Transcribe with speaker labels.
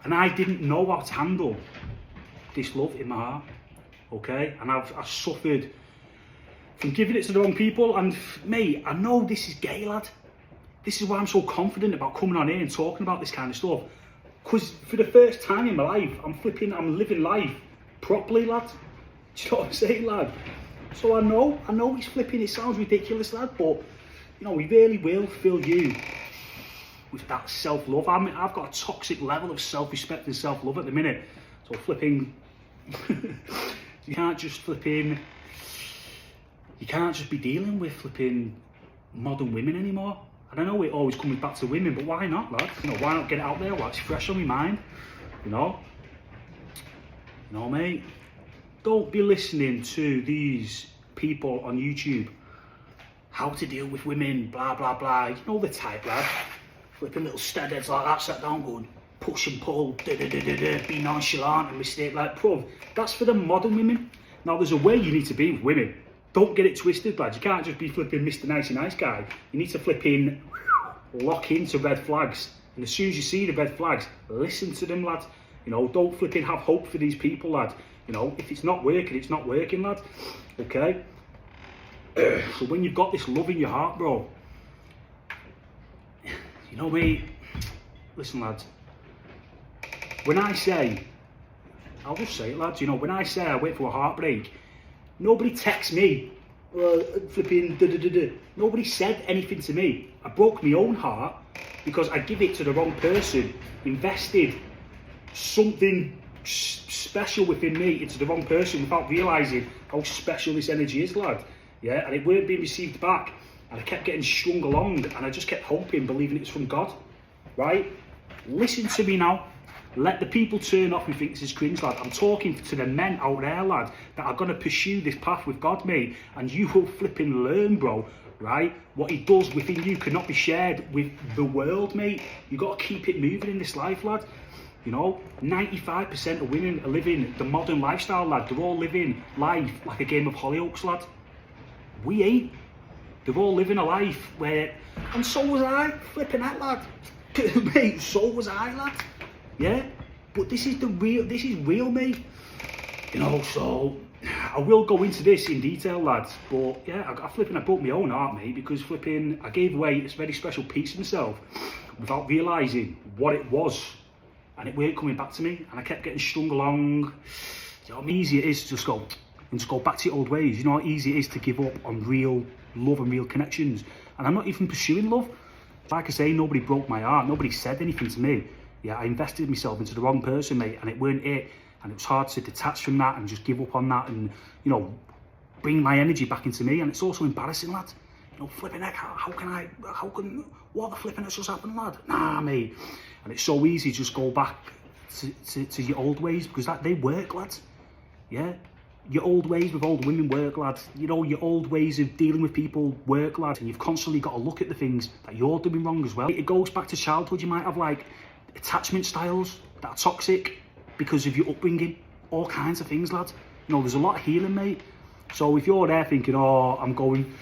Speaker 1: And I didn't know how to handle this love in my heart, okay? And I've suffered from giving it to the wrong people. And mate, I know this is gay, lad. This is why I'm so confident about coming on here and talking about this kind of stuff. Because for the first time in my life, I'm living life properly, lad. Do you know what I'm saying, lad? So I know he's flipping, it sounds ridiculous, lad, but you know, he really will fill you with that self-love. I've got a toxic level of self-respect and self-love at the minute. So flipping, you can't just be dealing with flipping modern women anymore. And I know it always comes back to women, but why not, lad? You know, why not get it out there while it's fresh on my mind? You know, mate. Don't be listening to these people on YouTube. How to deal with women, blah blah blah. You know the type, lad. Flipping little steadheads like that, sat down going, push and pull, be nonchalant and mistake. Like, bro, that's for the modern women. Now, there's a way you need to be with women. Don't get it twisted, lad. You can't just be flipping Mr. Nicey Nice Guy. You need to flip in, lock into red flags. And as soon as you see the red flags, listen to them, lad. You know, don't flipping have hope for these people, lad. You know, if it's not working, it's not working, lad. Okay? So when you've got this love in your heart, bro, you know me, listen, lads, when I say, I'll just say it, lads, you know, when I say I went for a heartbreak, nobody texts me, flipping Nobody said anything to me. I broke my own heart because I give it to the wrong person, invested something special within me into the wrong person without realising how special this energy is, lad. Yeah, and it weren't being received back. And I kept getting strung along, and I just kept hoping, believing it was from God, right? Listen to me now. Let the people turn off who think this is cringe, lad. I'm talking to the men out there, lad, that are going to pursue this path with God, mate. And you will flipping learn, bro, right? What he does within you cannot be shared with the world, mate. You got to keep it moving in this life, lad. You know, 95% of women are living the modern lifestyle, lad. They're all living life like a game of Hollyoaks, lad. We ain't. They're all living a life where, and so was I, flipping that, lad. Mate, so was I, lad. Yeah, but this is real, mate. You know, so I will go into this in detail, lads. But yeah, I broke my own heart, mate, because flipping, I gave away this very special piece of myself without realising what it was. And it weren't coming back to me, and I kept getting strung along. You know how easy it is to just go back to your old ways. You know how easy it is to give up on real love and real connections. And I'm not even pursuing love. Like I say, nobody broke my heart. Nobody said anything to me. Yeah, I invested myself into the wrong person, mate, and it weren't it. And it was hard to detach from that and just give up on that and, you know, bring my energy back into me. And it's also embarrassing, lad. You know, flipping heck, what the flipping heck's just happened, lad? Nah, mate. And it's so easy to just go back to your old ways, because they work, lads. Yeah? Your old ways with old women work, lads. You know, your old ways of dealing with people work, lads. And you've constantly got to look at the things that you're doing wrong as well. It goes back to childhood. You might have, like, attachment styles that are toxic because of your upbringing. All kinds of things, lads. You know, there's a lot of healing, mate. So if you're there thinking, oh, I'm going